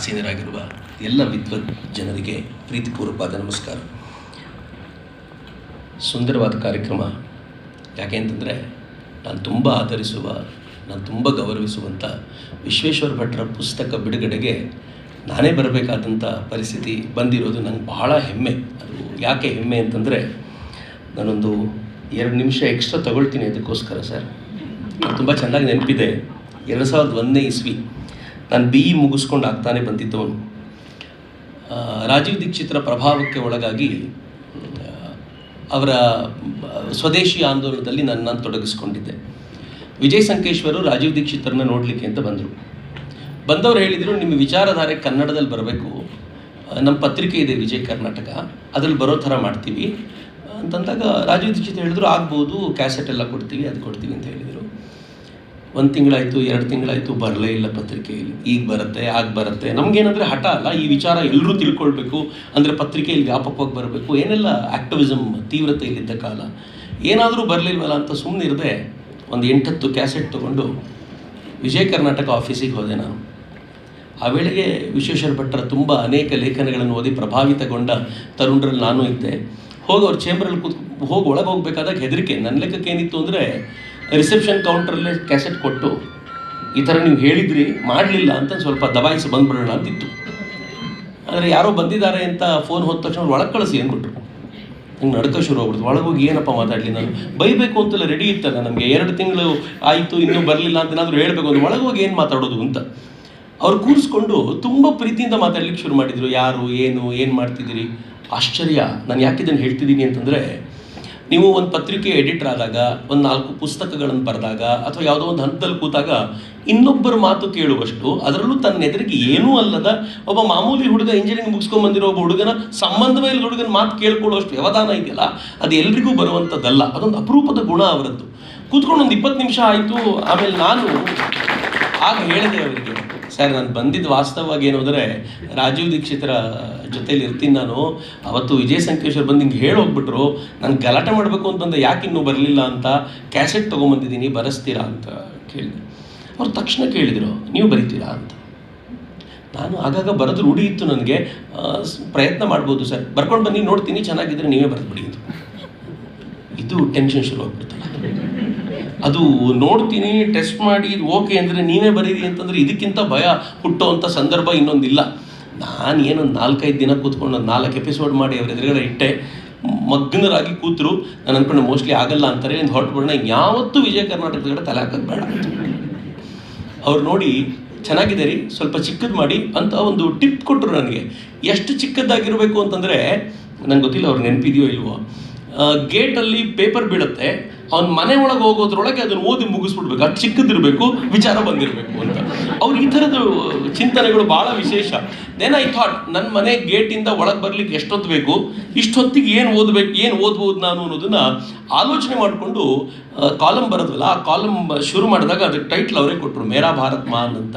ಆಸೀನರಾಗಿರುವ ಎಲ್ಲ ವಿದ್ವತ್ ಜನರಿಗೆ ಪ್ರೀತಿಪೂರ್ವಕವಾದ ನಮಸ್ಕಾರ. ಸುಂದರವಾದ ಕಾರ್ಯಕ್ರಮ. ಯಾಕೆ ಅಂತಂದರೆ ನಾನು ತುಂಬ ಆಧರಿಸುವ, ನಾನು ತುಂಬ ಗೌರವಿಸುವಂಥ ವಿಶ್ವೇಶ್ವರ ಭಟ್ರ ಪುಸ್ತಕ ಬಿಡುಗಡೆಗೆ ನಾನೇ ಬರಬೇಕಾದಂಥ ಪರಿಸ್ಥಿತಿ ಬಂದಿರೋದು ನಂಗೆ ಬಹಳ ಹೆಮ್ಮೆ. ಅದು ಯಾಕೆ ಹೆಮ್ಮೆ ಅಂತಂದರೆ, ನಾನೊಂದು 2 ನಿಮಿಷ ಎಕ್ಸ್ಟ್ರಾ ತಗೊಳ್ತೀನಿ ಅದಕ್ಕೋಸ್ಕರ ಸರ್. ತುಂಬ ಚೆನ್ನಾಗಿ ನೆನಪಿದೆ. 2001ನೇ ಇಸ್ವಿ ನಾನು BE ಮುಗಿಸ್ಕೊಂಡು ಆಗ್ತಾನೆ ಬಂದಿದ್ದವನು. ರಾಜೀವ್ ದೀಕ್ಷಿತರ ಪ್ರಭಾವಕ್ಕೆ ಒಳಗಾಗಿ ಅವರ ಸ್ವದೇಶಿ ಆಂದೋಲನದಲ್ಲಿ ನಾನು ತೊಡಗಿಸ್ಕೊಂಡಿದ್ದೆ. ವಿಜಯ್ ಸಂಕೇಶ್ವರು ರಾಜೀವ್ ದೀಕ್ಷಿತರನ್ನ ನೋಡಲಿಕ್ಕೆ ಅಂತ ಬಂದವರು ಹೇಳಿದರು, ನಿಮ್ಮ ವಿಚಾರಧಾರೆ ಕನ್ನಡದಲ್ಲಿ ಬರಬೇಕು, ನಮ್ಮ ಪತ್ರಿಕೆ ಇದೆ ವಿಜಯ್ ಕರ್ನಾಟಕ, ಅದರಲ್ಲಿ ಬರೋ ಥರ ಮಾಡ್ತೀವಿ ಅಂತಂದಾಗ ರಾಜೀವ್ ದೀಕ್ಷಿತ್ ಹೇಳಿದ್ರು, ಆಗ್ಬೋದು, ಕ್ಯಾಸೆಟ್ ಎಲ್ಲ ಕೊಡ್ತೀವಿ, ಅದು ಕೊಡ್ತೀವಿ ಅಂತ ಹೇಳಿದರು. 1 ತಿಂಗಳಾಯಿತು, 2 ತಿಂಗಳಾಯಿತು, ಬರಲೇ ಇಲ್ಲ ಪತ್ರಿಕೆಯಲ್ಲಿ. ಈಗ ಬರುತ್ತೆ, ಆಗ ಬರುತ್ತೆ. ನಮಗೇನಂದರೆ ಹಠ ಅಲ್ಲ, ಈ ವಿಚಾರ ಎಲ್ಲರೂ ತಿಳ್ಕೊಳ್ಬೇಕು ಅಂದರೆ ಪತ್ರಿಕೆಯಲ್ಲಿ ವ್ಯಾಪಕವಾಗಿ ಬರಬೇಕು, ಏನೆಲ್ಲ ಆ್ಯಕ್ಟಿವಿಸಮ್ ತೀವ್ರತೆ ಇಲ್ಲಿದ್ದ ಕಾಲ. ಏನಾದರೂ ಬರಲಿಲ್ವಲ್ಲ ಅಂತ ಸುಮ್ಮನೆ ಇರದೆ ಒಂದು 8-10 ಕ್ಯಾಸೆಟ್ ತೊಗೊಂಡು ವಿಜಯ್ ಕರ್ನಾಟಕ ಆಫೀಸಿಗೆ ಹೋದೆ ನಾನು. ಆ ವೇಳೆಗೆ ವಿಶ್ವೇಶ್ವರ ಭಟ್ರ ತುಂಬ ಅನೇಕ ಲೇಖನಗಳನ್ನು ಓದಿ ಪ್ರಭಾವಿತಗೊಂಡ ತರುಣರಲ್ಲಿ ನಾನು ಇದ್ದೆ. ಹೋಗಿ ಅವ್ರ ಚೇಂಬರಲ್ಲಿ ಹೋಗಿ ಒಳಗೆ ಹೋಗ್ಬೇಕಾದಾಗ ಹೆದರಿಕೆ. ನನ್ನ ಲೆಕ್ಕಕ್ಕೆ ಏನಿತ್ತು ಅಂದರೆ, ರಿಸೆಪ್ಷನ್ ಕೌಂಟ್ರಲ್ಲೇ ಕ್ಯಾಸೆಟ್ ಕೊಟ್ಟು ಈ ಥರ ನೀವು ಹೇಳಿದ್ರಿ, ಮಾಡಲಿಲ್ಲ ಅಂತ ಸ್ವಲ್ಪ ದಬಾಯಿಸಿ ಬಂದುಬಿಡೋಣ ಅಂತಿತ್ತು. ಆದರೆ ಯಾರೋ ಬಂದಿದ್ದಾರೆ ಅಂತ ಫೋನ್ ಹೋದ ತಕ್ಷಣ ಒಳಗೆ ಕಳಿಸಿ ಅಂದ್ಬಿಟ್ರು. ನಂಗೆ ನಡ್ಕ ಶುರು ಹೋಗ್ಬಿಡ್ತು. ಒಳಗೆ ಹೋಗಿ ಏನಪ್ಪ ಮಾತಾಡಲಿ, ನಾನು ಬೈಬೇಕು ಅಂತೆಲ್ಲ ರೆಡಿ ಇತ್ತಲ್ಲ, ನಮಗೆ 2 ತಿಂಗಳು ಆಯಿತು ಇನ್ನೂ ಬರಲಿಲ್ಲ ಅಂತ ಏನಾದರೂ ಹೇಳಬೇಕು ಅಂತ. ಒಳಗೆ ಹೋಗಿ ಏನು ಮಾತಾಡೋದು ಅಂತ ಅವ್ರು ಕೂರಿಸ್ಕೊಂಡು ತುಂಬ ಪ್ರೀತಿಯಿಂದ ಮಾತಾಡ್ಲಿಕ್ಕೆ ಶುರು ಮಾಡಿದರು. ಯಾರು, ಏನು ಮಾಡ್ತಿದ್ದೀರಿ? ಆಶ್ಚರ್ಯ. ನಾನು ಯಾಕೆ ಇದನ್ನು ಹೇಳ್ತಿದ್ದೀನಿ ಅಂತಂದರೆ, ನೀವು ಒಂದು ಪತ್ರಿಕೆ ಎಡಿಟರ್ ಆದಾಗ, ಒಂದು 4 ಪುಸ್ತಕಗಳನ್ನು ಬರೆದಾಗ, ಅಥವಾ ಯಾವುದೋ ಒಂದು ಹಂತದಲ್ಲಿ ಕೂತಾಗ ಇನ್ನೊಬ್ಬರ ಮಾತು ಕೇಳುವಷ್ಟು, ಅದರಲ್ಲೂ ತನ್ನ ಎದುರಿಗೆ ಏನೂ ಅಲ್ಲದ ಒಬ್ಬ ಮಾಮೂಲಿ ಹುಡುಗ, ಇಂಜಿನಿಯರಿಂಗ್ ಮುಗಿಸ್ಕೊಂಡ್ಬಂದಿರೋ ಒಬ್ಬ ಹುಡುಗನ, ಸಂಬಂಧವೇ ಇಲ್ಲ ಹುಡುಗನ ಮಾತು ಕೇಳ್ಕೊಳ್ಳೋಷ್ಟು ವ್ಯವಧಾನ ಇದೆಯಲ್ಲ, ಅದು ಎಲ್ರಿಗೂ ಬರುವಂಥದ್ದಲ್ಲ. ಅದೊಂದು ಅಪರೂಪದ ಗುಣ ಅವರದ್ದು. ಕೂತ್ಕೊಂಡು ಒಂದು 20 ನಿಮಿಷ ಆಯಿತು. ಆಮೇಲೆ ನಾನು ಆಗ ಹೇಳಿದೆ ಅವರಿಗೆ, ಸರ್, ನಾನು ಬಂದಿದ್ದು ವಾಸ್ತವವಾಗಿ ಏನು ಅಂದರೆ, ರಾಜೀವ್ ದೀಕ್ಷಿತರ ಜೊತೇಲಿ ಇರ್ತೀನಿ ನಾನು. ಅವತ್ತು ವಿಜಯ್ ಸಂಕೇಶ್ವರ್ ಬಂದು ಹಿಂಗೆ ಹೇಳಿ ಹೋಗ್ಬಿಟ್ರು, ನಾನು ಗಲಾಟೆ ಮಾಡಬೇಕು ಅಂತ ಬಂದೆ, ಯಾಕೆ ಇನ್ನೂ ಬರಲಿಲ್ಲ ಅಂತ, ಕ್ಯಾಸೆಟ್ ತೊಗೊಂಬಂದಿದ್ದೀನಿ, ಬರೆಸ್ತೀರಾ ಅಂತ ಕೇಳಿದೆ. ಅವ್ರು ತಕ್ಷಣ ಕೇಳಿದರು, ನೀವು ಬರಿತೀರಾ ಅಂತ. ನಾನು ಆಗಾಗ ಬರೋದು ರೂಢಿ ಇತ್ತು ನನಗೆ. ಪ್ರಯತ್ನ ಮಾಡ್ಬೋದು ಸರ್, ಬರ್ಕೊಂಡು ಬನ್ನಿ, ನೋಡ್ತೀನಿ, ಚೆನ್ನಾಗಿದ್ದರೆ ನೀವೇ ಬರೆದ್ಬಿಡಿ ಅಂತ. ಇದು ಟೆನ್ಷನ್ ಶುರು ಆಗ್ಬಿಡ್ತಲ್ಲ. ಅದು ನೋಡ್ತೀನಿ, ಟೆಸ್ಟ್ ಮಾಡಿ ಇದು ಓಕೆ ಅಂದರೆ ನೀವೇ ಬರೀರಿ ಅಂತಂದರೆ ಇದಕ್ಕಿಂತ ಭಯ ಹುಟ್ಟೋವಂಥ ಸಂದರ್ಭ ಇನ್ನೊಂದಿಲ್ಲ. ನಾನು ಏನೊಂದು 4-5 ದಿನ ಕೂತ್ಕೊಂಡು ಒಂದು 4 ಎಪಿಸೋಡ್ ಮಾಡಿ ಅವ್ರ ಎದುರುಗಡೆ ಇಟ್ಟೆ. ಮಗ್ನರಾಗಿ ಕೂತರು. ನಾನು ಅಂದ್ಕೊಂಡು ಮೋಸ್ಟ್ಲಿ ಆಗಲ್ಲ ಅಂತಾರೆ, ಎಂದು ಹೊರಟುಬಿಡೋಣ, ಯಾವತ್ತೂ ವಿಜಯ ಕರ್ನಾಟಕದ ಕಡೆ ತಲೆ ಹಾಕೋದು ಬೇಡ. ಅವ್ರು ನೋಡಿ, ಚೆನ್ನಾಗಿದೆ ರೀ, ಸ್ವಲ್ಪ ಚಿಕ್ಕದು ಮಾಡಿ ಅಂತ ಒಂದು ಟಿಪ್ ಕೊಟ್ಟರು ನನಗೆ. ಎಷ್ಟು ಚಿಕ್ಕದಾಗಿರಬೇಕು ಅಂತಂದರೆ, ನಂಗೆ ಗೊತ್ತಿಲ್ಲ ಅವ್ರು ನೆನಪಿದೆಯೋ ಇಲ್ವೋ, ಗೇಟಲ್ಲಿ ಪೇಪರ್ ಬೀಳುತ್ತೆ, ಅವ್ನ ಮನೆ ಒಳಗೆ ಹೋಗೋದ್ರೊಳಗೆ ಅದನ್ನು ಓದಿ ಮುಗಿಸ್ಬಿಡ್ಬೇಕು, ಅದು ಚಿಕ್ಕದಿರಬೇಕು, ವಿಚಾರ ಬಂದಿರಬೇಕು ಅಂತ. ಅವ್ರು ಈ ಥರದ ಚಿಂತನೆಗಳು ಭಾಳ ವಿಶೇಷ. ದೆನ್ ಐ ಥಾಟ್, ನನ್ನ ಮನೆ ಗೇಟಿಂದ ಒಳಗೆ ಬರಲಿಕ್ಕೆ ಎಷ್ಟೊತ್ತು ಬೇಕು, ಇಷ್ಟೊತ್ತಿಗೆ ಏನು ಓದಬೇಕು, ಏನು ಓದ್ಬೋದು ನಾನು ಅನ್ನೋದನ್ನು ಆಲೋಚನೆ ಮಾಡಿಕೊಂಡು ಕಾಲಮ್ ಬರೋದಲ್ಲ, ಆ ಕಾಲಮ್ ಶುರು ಮಾಡಿದಾಗ ಅದಕ್ಕೆ ಟೈಟ್ಲ್ ಅವರೇ ಕೊಟ್ಟರು, ಮೇರಾ ಭಾರತ್ ಮಾನ್ ಅಂತ.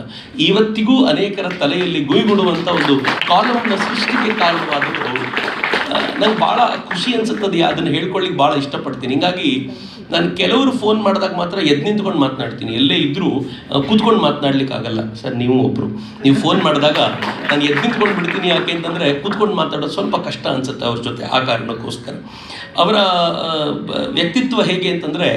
ಇವತ್ತಿಗೂ ಅನೇಕರ ತಲೆಯಲ್ಲಿ ಗುಯ್ಗುಡುವಂಥ ಒಂದು ಕಾಲಮ್ನ ಸೃಷ್ಟಿಗೆ ಕಾರಣವಾದದ್ದು ಅವರು. ನಂಗೆ ಭಾಳ ಖುಷಿ ಅನ್ಸುತ್ತದೆ, ಅದನ್ನು ಹೇಳ್ಕೊಳ್ಳಿಕ್ಕೆ ಭಾಳ ಇಷ್ಟಪಡ್ತೀನಿ. ಹೀಗಾಗಿ ನಾನು ಕೆಲವರು ಫೋನ್ ಮಾಡಿದಾಗ ಮಾತ್ರ ಎದ್ದು ನಿಂತ್ಕೊಂಡು ಮಾತನಾಡ್ತೀನಿ. ಎಲ್ಲೇ ಇದ್ದರೂ ಕೂತ್ಕೊಂಡು ಮಾತನಾಡ್ಲಿಕ್ಕಾಗಲ್ಲ ಸರ್. ನೀವು ಒಬ್ಬರು, ನೀವು ಫೋನ್ ಮಾಡಿದಾಗ ನಾನು ಎದ್ದು ನಿಂತ್ಕೊಂಡು ಬಿಡ್ತೀನಿ. ಯಾಕೆ ಅಂತಂದರೆ ಕೂತ್ಕೊಂಡು ಮಾತಾಡೋದು ಸ್ವಲ್ಪ ಕಷ್ಟ ಅನಿಸುತ್ತೆ ಅವ್ರ ಜೊತೆ. ಆ ಕಾರಣಕ್ಕೋಸ್ಕರ ಅವರ ವ್ಯಕ್ತಿತ್ವ ಹೇಗೆ ಅಂತಂದರೆ,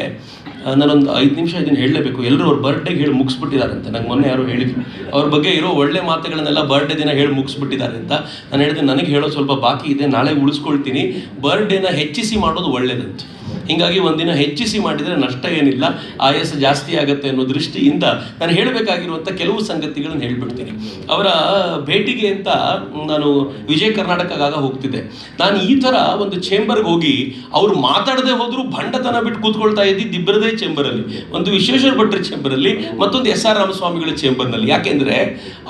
ನಾನೊಂದು 5 ನಿಮಿಷ ಇದನ್ನು ಹೇಳಲೇಬೇಕು. ಎಲ್ಲರೂ ಅವ್ರ ಬರ್ಡೇಗೆ ಹೇಳಿ ಮುಗಿಸ್ಬಿಟ್ಟಿದ್ದಾರೆ ಅಂತ. ನಂಗೆ ಮೊನ್ನೆ ಯಾರು ಹೇಳಿದ್ರು, ಅವ್ರ ಬಗ್ಗೆ ಇರೋ ಒಳ್ಳೆ ಮಾತುಗಳನ್ನೆಲ್ಲ ಬರ್ಡೇ ದಿನ ಹೇಳಿ ಮುಗಿಸ್ಬಿಟ್ಟಿದ್ದಾರೆ ಅಂತ. ನಾನು ಹೇಳಿದೆ, ನನಗೆ ಹೇಳೋದು ಸ್ವಲ್ಪ ಬಾಕಿ ಇದೆ, ನಾಳೆ ಉಳಿಸ್ಕೊಳ್ತೀನಿ. ಬರ್ಡೇನ ಹೆಚ್ಚಿಸಿ ಮಾಡೋದು ಒಳ್ಳೆಯದಂತ. ಹೀಗಾಗಿ ಒಂದಿನ ಹೆಚ್ಚಿಸಿ ಮಾಡಿದರೆ ನಷ್ಟ ಏನಿಲ್ಲ, ಆಯಾಸ ಜಾಸ್ತಿ ಆಗುತ್ತೆ ಅನ್ನೋ ದೃಷ್ಟಿಯಿಂದ ನಾನು ಹೇಳಬೇಕಾಗಿರುವಂಥ ಕೆಲವು ಸಂಗತಿಗಳನ್ನು ಹೇಳಿಬಿಡ್ತೀನಿ. ಅವರ ಭೇಟಿಗೆ ಅಂತ ನಾನು ವಿಜಯ್ ಕರ್ನಾಟಕಗಾಗ ಹೋಗ್ತಿದ್ದೆ. ನಾನು ಈ ಥರ ಒಂದು ಚೇಂಬರ್ಗೆ ಹೋಗಿ ಅವ್ರು ಮಾತಾಡದೆ ಹೋದರೂ ಭಂಡತನ ಬಿಟ್ಟು ಕೂತ್ಕೊಳ್ತಾ ಇದ್ದಿದ್ದು ಇಬ್ಬರದೇ ಚೇಂಬರಲ್ಲಿ. ಒಂದು ವಿಶ್ವೇಶ್ವರ ಭಟ್ರ ಚೇಂಬರಲ್ಲಿ, ಮತ್ತೊಂದು SR ರಾಮಸ್ವಾಮಿಗಳ ಚೇಂಬರ್ನಲ್ಲಿ. ಯಾಕೆಂದರೆ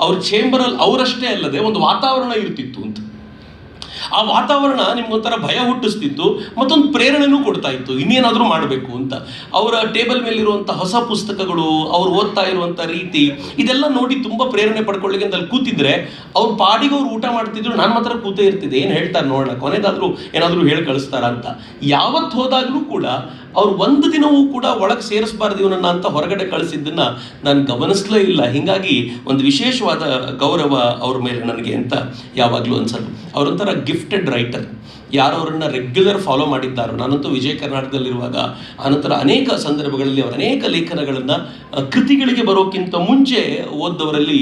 ಅವ್ರ ಚೇಂಬರಲ್ಲಿ ಅವರಷ್ಟೇ ಅಲ್ಲದೆ ಒಂದು ವಾತಾವರಣ ಇರ್ತಿತ್ತು ಅಂತ. ಆ ವಾತಾವರಣ ನಿಮ್ಗೊಂಥರ ಭಯ ಹುಟ್ಟಿಸ್ತಿತ್ತು, ಮತ್ತೊಂದು ಪ್ರೇರಣೆನೂ ಕೊಡ್ತಾ ಇತ್ತು, ಇನ್ನೇನಾದರೂ ಮಾಡಬೇಕು ಅಂತ. ಅವರ ಟೇಬಲ್ ಮೇಲಿರುವಂಥ ಹೊಸ ಪುಸ್ತಕಗಳು, ಅವ್ರು ಓದ್ತಾ ಇರುವಂಥ ರೀತಿ, ಇದೆಲ್ಲ ನೋಡಿ ತುಂಬ ಪ್ರೇರಣೆ ಪಡ್ಕೊಳ್ಳಿಕ್ಕೆ ಅಂತ ಅಲ್ಲಿ ಕೂತಿದ್ರೆ ಅವ್ರ ಪಾಡಿಗೆ ಅವ್ರು ಊಟ ಮಾಡ್ತಿದ್ರು, ನಾನು ಮಾತ್ರ ಕೂತೇ ಇರ್ತಿದ್ದೆ. ಏನು ಹೇಳ್ತಾರೆ ನೋಡೋಣ, ಕೊನೆಗಾದರೂ ಏನಾದರೂ ಹೇಳಿ ಕಳಿಸ್ತಾರ ಅಂತ. ಯಾವತ್ತು ಹೋದಾಗಲೂ ಕೂಡ ಅವ್ರು ಒಂದು ದಿನವೂ ಕೂಡ ಒಳಗೆ ಸೇರಿಸಬಾರ್ದು ಇವನನ್ನು ಅಂತ ಹೊರಗಡೆ ಕಳಿಸಿದ್ದನ್ನು ನಾನು ಗಮನಿಸಲೇ ಇಲ್ಲ. ಹೀಗಾಗಿ ಒಂದು ವಿಶೇಷವಾದ ಗೌರವ ಅವ್ರ ಮೇಲೆ ನನಗೆ ಅಂತ ಯಾವಾಗಲೂ ಅನ್ಸೋದು. ಅವರೊಂಥರ ಗಿಫ್ಟೆಡ್ ರೈಟರ್. ಯಾರು ಅವರನ್ನು ರೆಗ್ಯುಲರ್ ಫಾಲೋ ಮಾಡಿದ್ದಾರೋ, ನಾನಂತೂ ವಿಜಯ ಕರ್ನಾಟಕದಲ್ಲಿರುವಾಗ ಆನಂತರ ಅನೇಕ ಸಂದರ್ಭಗಳಲ್ಲಿ ಅವರ ಅನೇಕ ಲೇಖನಗಳನ್ನು ಕೃತಿಗಳಿಗೆ ಬರೋಕ್ಕಿಂತ ಮುಂಚೆ ಓದ್ದವರಲ್ಲಿ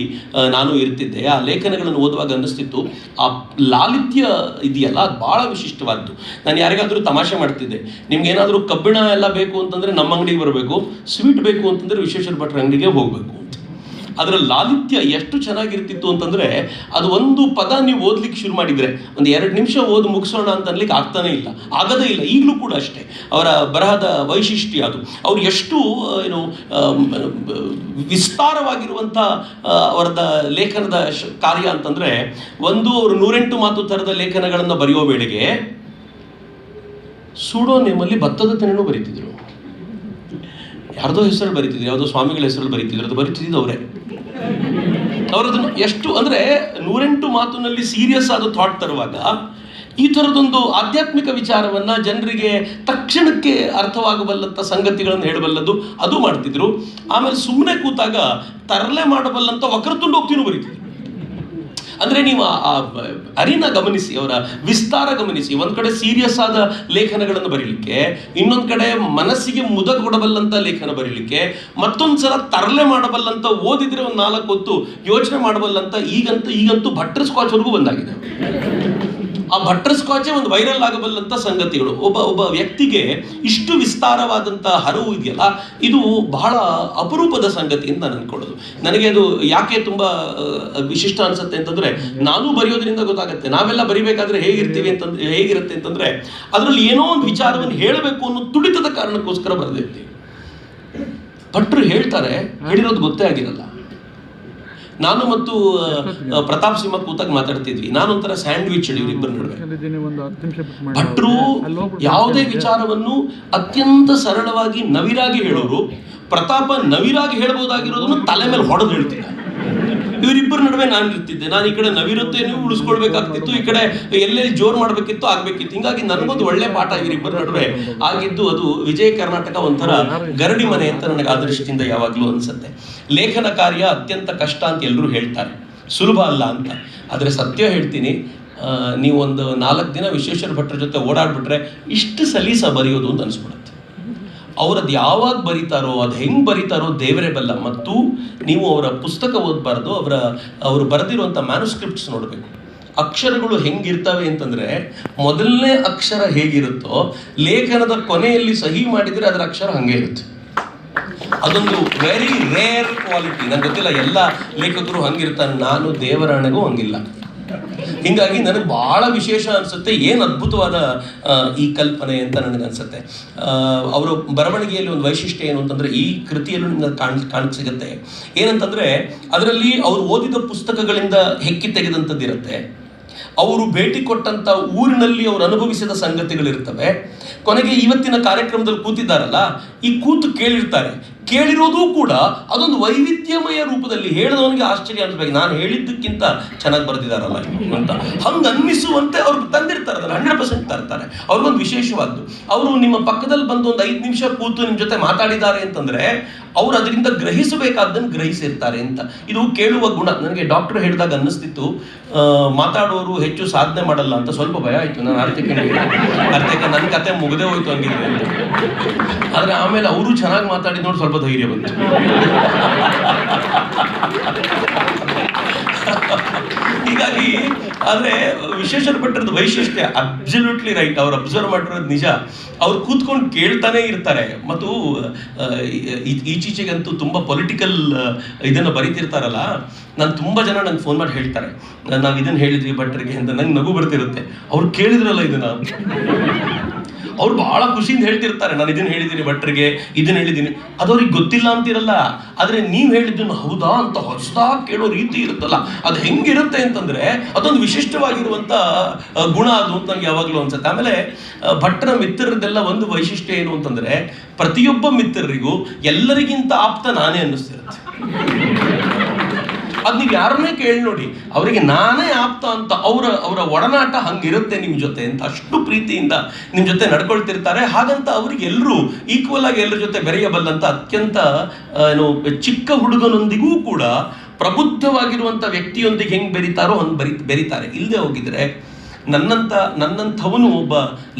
ನಾನು ಇರ್ತಿದ್ದೆ. ಆ ಲೇಖನಗಳನ್ನು ಓದುವಾಗ ಅನ್ನಿಸ್ತಿತ್ತು ಆ ಲಾಲಿತ್ಯ ಇದೆಯಲ್ಲ ಅದು ಭಾಳ ವಿಶಿಷ್ಟವಾದ್ದು. ನಾನು ಯಾರಿಗಾದರೂ ತಮಾಷೆ ಮಾಡ್ತಿದ್ದೆ, ನಿಮ್ಗೇನಾದರೂ ಕಬ್ಬಿಣ ಎಲ್ಲ ಬೇಕು ಅಂತಂದರೆ ನಮ್ಮ ಅಂಗಡಿಗೆ ಬರಬೇಕು, ಸ್ವೀಟ್ ಬೇಕು ಅಂತಂದರೆ ವಿಶ್ವೇಶ್ವರ ಭಟ್ರ ಅಂಗಡಿಗೆ ಹೋಗಬೇಕು. ಅದರ ಲಾಲಿತ್ಯ ಎಷ್ಟು ಚೆನ್ನಾಗಿರ್ತಿತ್ತು ಅಂತಂದರೆ ಅದು ಒಂದು ಪದ ನೀವು ಓದ್ಲಿಕ್ಕೆ ಶುರು ಮಾಡಿದರೆ ಒಂದು 2 ನಿಮಿಷ ಓದಿ ಮುಗಿಸೋಣ ಅಂತ ಅನ್ಲಿಕ್ಕೆ ಆಗ್ತಾನೇ ಇಲ್ಲ, ಆಗದೇ ಇಲ್ಲ. ಈಗಲೂ ಕೂಡ ಅಷ್ಟೇ ಅವರ ಬರಹದ ವೈಶಿಷ್ಟ್ಯ ಅದು. ಅವರು ಎಷ್ಟು ವಿಸ್ತಾರವಾಗಿರುವಂಥ ಅವರದ ಲೇಖನದ ಕಾರ್ಯ ಅಂತಂದರೆ, ಒಂದು ಅವರು 108 ಮಾತು ಥರದ ಲೇಖನಗಳನ್ನು ಬರೆಯೋ ವೇಳೆಗೆ ಸೂಡೋ ನೇಮಲ್ಲಿ ಭತ್ತದ ತೆನೆನೂ ಬರೀತಿದ್ರು. ಯಾರ್ದೋ ಹೆಸರು ಬರೀತಿದ್ರು, ಯಾವುದೋ ಸ್ವಾಮಿಗಳ ಹೆಸರಲ್ಲಿ ಬರೀತಿದ್ರು, ಅದು ಬರೀತಿದ್ದು ಅವರೇ. ಅವರದನ್ನು ಎಷ್ಟು ಅಂದರೆ 108 ಮಾತಿನಲ್ಲಿ ಸೀರಿಯಸ್ ಆದ ಥಾಟ್ ತರುವಾಗ ಈ ಥರದೊಂದು ಆಧ್ಯಾತ್ಮಿಕ ವಿಚಾರವನ್ನು ಜನರಿಗೆ ತಕ್ಷಣಕ್ಕೆ ಅರ್ಥವಾಗಬಲ್ಲಂಥ ಸಂಗತಿಗಳನ್ನು ಹೇಳಬಲ್ಲದು ಅದು ಮಾಡ್ತಿದ್ರು. ಆಮೇಲೆ ಸುಮ್ಮನೆ ಕೂತಾಗ ತರಲೆ ಮಾಡಬಲ್ಲಂಥ ವಕ್ರತುಂಡೋಕ್ತಿನೂ ಬರೀತಿದ್ರು. ಅಂದರೆ ನೀವು ಆ ಅರಿನ ಗಮನಿಸಿ, ಅವರ ವಿಸ್ತಾರ ಗಮನಿಸಿ. ಒಂದು ಕಡೆ ಸೀರಿಯಸ್ ಆದ ಲೇಖನಗಳನ್ನು ಬರೀಲಿಕ್ಕೆ, ಇನ್ನೊಂದು ಕಡೆ ಮನಸ್ಸಿಗೆ ಮುದ ಕೊಡಬಲ್ಲಂಥ ಲೇಖನ ಬರೀಲಿಕ್ಕೆ, ಮತ್ತೊಂದು ಸಲ ತರಲೆ ಮಾಡಬಲ್ಲಂಥ, ಓದಿದರೆ ಒಂದು 4 ಹೊತ್ತು ಯೋಚನೆ ಮಾಡಬಲ್ಲಂಥ. ಈಗಂತೂ ಬಟರ್ ಸ್ಕಾಚ್ವರೆಗೂ ಬಂದಾಗಿದೆ. ಆ ಬಟರ್ ಸ್ಕಾಚೇ ಒಂದು ವೈರಲ್ ಆಗಬಲ್ಲಂಥ ಸಂಗತಿಗಳು. ಒಬ್ಬ ವ್ಯಕ್ತಿಗೆ ಇಷ್ಟು ವಿಸ್ತಾರವಾದಂಥ ಹರಿವು ಇದೆಯಲ್ಲ, ಇದು ಬಹಳ ಅಪರೂಪದ ಸಂಗತಿ ಅಂತ ನಾನು ಅನ್ಕೊಳ್ಳೋದು. ನನಗೆ ಅದು ಯಾಕೆ ತುಂಬ ವಿಶಿಷ್ಟ ಅನಿಸುತ್ತೆ ಅಂತಂದರೆ, ನಾನು ಬರೆಯೋದ್ರಿಂದ ಗೊತ್ತಾಗುತ್ತೆ ನಾವೆಲ್ಲ ಬರಿಬೇಕಾದ್ರೆ ಹೇಗಿರುತ್ತೆ ಅಂತಂದರೆ, ಅದರಲ್ಲಿ ಏನೋ ಒಂದು ವಿಚಾರವನ್ನು ಹೇಳಬೇಕು ಅನ್ನೋ ತುಡಿತದ ಕಾರಣಕ್ಕೋಸ್ಕರ ಬರೆದಿರ್ತೀವಿ. ಭಟ್ರು ಹೇಳ್ತಾರೆ, ಹೇಳಿರೋದು ಗೊತ್ತೇ ಆಗಿರಲ್ಲ. ನಾನು ಮತ್ತು ಪ್ರತಾಪ್ ಸಿಂಹ ಕೂತಾಗ ಮಾತಾಡ್ತಿದ್ವಿ. ನಾನೊಂಥರ ಸ್ಯಾಂಡ್ವಿಚ್ ಇವರಿಬ್ಬರ ನಡುವೆ. ಭಟ್ರು ಯಾವುದೇ ವಿಚಾರವನ್ನು ಅತ್ಯಂತ ಸರಳವಾಗಿ ನವಿರಾಗಿ ಹೇಳೋರು, ಪ್ರತಾಪ ನವಿರಾಗಿ ಹೇಳ್ಬೋದಾಗಿರೋದನ್ನು ತಲೆ ಮೇಲೆ ಹೊಡೆದು ಹೇಳ್ತಿದ್ದ. ಇವರಿಬ್ಬರ ನಡುವೆ ನಾನು ಇರ್ತಿದ್ದೆ. ನಾನು ಈ ಕಡೆ ನವಿರುತ್ತೇನೆ ಉಳಿಸ್ಕೊಳ್ಬೇಕಾಗ್ತಿತ್ತು, ಈ ಕಡೆ ಎಲ್ಲೆಲ್ಲಿ ಜೋರು ಮಾಡಬೇಕಿತ್ತು ಆಗಬೇಕಿತ್ತು. ಹಿಂಗಾಗಿ ನನಗೊಂದು ಒಳ್ಳೆ ಪಾಠ ಇವರಿಬ್ಬರ ನಡುವೆ ಆಗಿದ್ದು. ಅದು ವಿಜಯ ಕರ್ನಾಟಕ ಒಂಥರ ಗರಡಿ ಮನೆ ಅಂತ ನನಗೆ ಆ ದೃಷ್ಟಿಯಿಂದ ಯಾವಾಗಲೂ ಅನಿಸುತ್ತೆ. ಲೇಖನ ಕಾರ್ಯ ಅತ್ಯಂತ ಕಷ್ಟ ಅಂತ ಎಲ್ಲರೂ ಹೇಳ್ತಾರೆ, ಸುಲಭ ಅಲ್ಲ ಅಂತ. ಆದರೆ ಸತ್ಯ ಹೇಳ್ತೀನಿ, ನೀವು ಒಂದು 4 ದಿನ ವಿಶ್ವೇಶ್ವರ ಭಟ್ರ ಜೊತೆ ಓಡಾಡ್ಬಿಟ್ರೆ ಇಷ್ಟು ಸಲೀಸ ಬರೆಯೋದು ಅಂತ ಅನಿಸ್ಬಿಡುತ್ತೆ. ಅವರದ್ದು ಯಾವಾಗ ಬರೀತಾರೋ, ಅದು ಹೆಂಗೆ ಬರೀತಾರೋ ದೇವರೇ ಬಲ್ಲ. ಮತ್ತು ನೀವು ಅವರ ಪುಸ್ತಕ ಓದಬಾರ್ದು, ಅವರು ಬರೆದಿರುವಂಥ ಮ್ಯಾನುಸ್ಕ್ರಿಪ್ಟ್ಸ್ ನೋಡಬೇಕು. ಅಕ್ಷರಗಳು ಹೆಂಗಿರ್ತವೆ ಅಂತಂದರೆ, ಮೊದಲನೇ ಅಕ್ಷರ ಹೇಗಿರುತ್ತೋ ಲೇಖನದ ಕೊನೆಯಲ್ಲಿ ಸಹಿ ಮಾಡಿದರೆ ಅದರ ಅಕ್ಷರ ಹಾಗೆ ಇರುತ್ತೆ. ಅದೊಂದು ವೆರಿ ರೇರ್ ಕ್ವಾಲಿಟಿ. ನನಗೆ ಗೊತ್ತಿಲ್ಲ ಎಲ್ಲ ಲೇಖಕರು ಹಂಗಿರ್ತಾರೆ, ನಾನು ದೇವರಾಣೆಗೂ ಹಂಗಿಲ್ಲ. ಹೀಗಾಗಿ ನನಗೆ ಭಾಳ ವಿಶೇಷ ಅನಿಸುತ್ತೆ. ಏನು ಅದ್ಭುತವಾದ ಈ ಕಲ್ಪನೆ ಅಂತ ನನಗೆ ಅನಿಸುತ್ತೆ. ಅವರ ಬರವಣಿಗೆಯಲ್ಲಿ ಒಂದು ವೈಶಿಷ್ಟ್ಯ ಏನು ಅಂತಂದರೆ, ಈ ಕೃತಿಯಲ್ಲೂ ನಿಮ್ಗೆ ಕಾಣಕ್ಕೆ ಸಿಗುತ್ತೆ. ಏನಂತಂದರೆ, ಅದರಲ್ಲಿ ಅವರು ಓದಿದ ಪುಸ್ತಕಗಳಿಂದ ಹೆಕ್ಕಿ ತೆಗೆದಂಥದ್ದಿರುತ್ತೆ, ಅವರು ಭೇಟಿ ಕೊಟ್ಟಂಥ ಊರಿನಲ್ಲಿ ಅವರು ಅನುಭವಿಸಿದ ಸಂಗತಿಗಳಿರ್ತವೆ. ಕೊನೆಗೆ ಇವತ್ತಿನ ಕಾರ್ಯಕ್ರಮದಲ್ಲಿ ಕೂತಿದ್ದಾರಲ್ಲ, ಈ ಕೂತು ಕೇಳಿರ್ತಾರೆ, ಕೇಳಿರೋದು ಕೂಡ ಅದೊಂದು ವೈವಿಧ್ಯಮಯ ರೂಪದಲ್ಲಿ. ಹೇಳಿದವನಿಗೆ ಆಶ್ಚರ್ಯ ಅನಿಸ್ಬೇಕು, ನಾನು ಹೇಳಿದ್ದಕ್ಕಿಂತ ಚೆನ್ನಾಗಿ ಬರೆದಿದ್ದಾರಲ್ಲ ಅಂತ ಹಂಗೆ ಅನ್ನಿಸುವಂತೆ ಅವ್ರು ತಂದಿರ್ತಾರೆ. ಅದನ್ನು 100% ತರ್ತಾರೆ. ಅವ್ರಿಗೊಂದು ವಿಶೇಷವಾದ್ದು, ಅವರು ನಿಮ್ಮ ಪಕ್ಕದಲ್ಲಿ ಬಂದು ಒಂದು 5 ನಿಮಿಷ ಕೂತು ನಿಮ್ಮ ಜೊತೆ ಮಾತಾಡಿದ್ದಾರೆ ಅಂತಂದರೆ ಅವರು ಅದರಿಂದ ಗ್ರಹಿಸಬೇಕಾದ್ದನ್ನು ಗ್ರಹಿಸಿರ್ತಾರೆ ಅಂತ. ಇದು ಕೇಳುವ ಗುಣ. ನನಗೆ ಡಾಕ್ಟರ್ ಹೇಳಿದಾಗ ಅನ್ನಿಸ್ತಿತ್ತು, ಮಾತಾಡೋರು ಹೆಚ್ಚು ಸಾಧನೆ ಮಾಡಲ್ಲ ಅಂತ. ಸ್ವಲ್ಪ ಭಯ ಆಯಿತು. ನಾನು ಅರ್ಥಕ್ಕೆ ನನ್ನ ಕತೆ ಮುಗದೆ ಹೋಯ್ತು ಹಂಗಿದ್ರೆ ಅಂತ. ಆದರೆ ಆಮೇಲೆ ಅವರು ಚೆನ್ನಾಗಿ ಮಾತಾಡಿದ ನೋಡಿ ಸ್ವಲ್ಪ ಧೈರ್ಯ ಬಂತು. ಹೀಗಾಗಿ ಆದರೆ ವಿಶ್ವೇಶ್ವರ ಭಟ್ರದ ವೈಶಿಷ್ಟ್ಯ ಅಬ್ಸಲ್ಯೂಟ್ಲಿ ರೈಟ್. ಅವ್ರು ಅಬ್ಸರ್ವ್ ಮಾಡಿರೋದು ನಿಜ. ಅವ್ರು ಕೂತ್ಕೊಂಡು ಕೇಳ್ತಾನೆ ಇರ್ತಾರೆ. ಮತ್ತು ಈಚೀಚೆಗಂತೂ ತುಂಬ ಪೊಲಿಟಿಕಲ್ ಇದನ್ನು ಬರೀತಿರ್ತಾರಲ್ಲ, ನಾನು ತುಂಬ ಜನ ನಂಗೆ ಫೋನ್ ಮಾಡಿ ಹೇಳ್ತಾರೆ, ನಾವು ಇದನ್ನು ಹೇಳಿದ್ವಿ ಭಟ್ರಿಗೆ ಅಂತ. ನಂಗೆ ನಗು ಬರ್ತಿರುತ್ತೆ. ಅವ್ರು ಕೇಳಿದ್ರಲ್ಲ ಇದನ್ನು, ಅವ್ರು ಬಹಳ ಖುಷಿಯಿಂದ ಹೇಳ್ತಿರ್ತಾರೆ, ನಾನು ಇದನ್ನು ಹೇಳಿದ್ದೀನಿ ಭಟ್ರಿಗೆ, ಇದನ್ನು ಹೇಳಿದ್ದೀನಿ. ಅದವ್ರಿಗೆ ಗೊತ್ತಿಲ್ಲ ಅಂತಿರಲ್ಲ, ಆದರೆ ನೀವು ಹೇಳಿದ್ದನ್ನು ಹೌದಾ ಅಂತ ಹೊಸದಾಗಿ ಕೇಳೋ ರೀತಿ ಇರುತ್ತಲ್ಲ, ಅದು ಹೆಂಗಿರುತ್ತೆ ಅಂತಂದರೆ ಅದೊಂದು ವಿಶಿಷ್ಟವಾಗಿರುವಂಥ ಗುಣ ಅದು ಅಂತ ನನಗೆ ಯಾವಾಗಲೂ ಅನ್ಸುತ್ತೆ. ಆಮೇಲೆ ಭಟ್ರ ಮಿತ್ರರದೆಲ್ಲ ಒಂದು ವೈಶಿಷ್ಟ್ಯ ಏನು ಅಂತಂದರೆ, ಪ್ರತಿಯೊಬ್ಬ ಮಿತ್ರರಿಗೂ ಎಲ್ಲರಿಗಿಂತ ಆಪ್ತ ನಾನೇ ಅನ್ನಿಸ್ತಿರುತ್ತೆ. ಅದು ನೀವು ಯಾರನ್ನೇ ಕೇಳಿ ನೋಡಿ, ಅವರಿಗೆ ನಾನೇ ಆಪ್ತ ಅಂತ ಅವರ ಒಡನಾಟ ಹಂಗಿರುತ್ತೆ ನಿಮ್ಮ ಜೊತೆ ಅಂತ, ಅಷ್ಟು ಪ್ರೀತಿಯಿಂದ ನಿಮ್ಮ ಜೊತೆ ನಡ್ಕೊಳ್ತಿರ್ತಾರೆ. ಹಾಗಂತ ಅವ್ರಿಗೆ ಎಲ್ಲರೂ ಈಕ್ವಲ್ ಆಗಿ ಎಲ್ಲರ ಜೊತೆ ಬೆರೆಯಬಲ್ಲಂತ ಅತ್ಯಂತ ಚಿಕ್ಕ ಹುಡುಗನೊಂದಿಗೂ ಕೂಡ ಪ್ರಬುದ್ಧವಾಗಿರುವಂಥ ವ್ಯಕ್ತಿಯೊಂದಿಗೆ ಹೆಂಗೆ ಬೆರೀತಾರೋ ಹಂಗೆ ಬೆರೀತಾರೆ. ಇಲ್ಲದೆ ಹೋಗಿದ್ರೆ ನನ್ನಂಥವನು ಒಬ್ಬ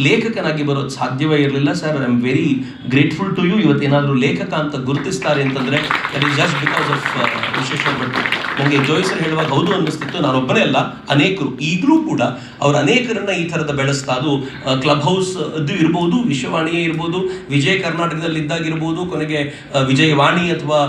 ಲೇಖಕನಾಗಿ ಬರೋದು ಸಾಧ್ಯವೇ ಇರಲಿಲ್ಲ. Sir, I am very grateful to you. ಇವತ್ತೇನಾದರೂ ಲೇಖಕ ಅಂತ ಗುರುತಿಸ್ತಾರೆ ಅಂತಂದರೆ that is just because of Vishweshwara ಭಟ್ರು. ನನಗೆ ಜೋಯ್ ಸರ್ ಹೇಳುವಾಗ ಹೌದು ಅನ್ನಿಸ್ತಿತ್ತು. ನಾನೊಬ್ಬನೇ ಅಲ್ಲ, ಅನೇಕರು ಈಗಲೂ ಕೂಡ ಅವರು ಅನೇಕರನ್ನ ಈ ಥರದ ಬೆಳೆಸ್ತಾ, ಅದು ಕ್ಲಬ್ ಹೌಸ್ ಅದು ಇರ್ಬೋದು, ವಿಶ್ವವಾಣಿಯೇ ಇರ್ಬೋದು, ವಿಜಯ ಕರ್ನಾಟಕದಲ್ಲಿ ಇದ್ದಾಗಿರ್ಬೋದು, ಕೊನೆಗೆ ವಿಜಯವಾಣಿ ಅಥವಾ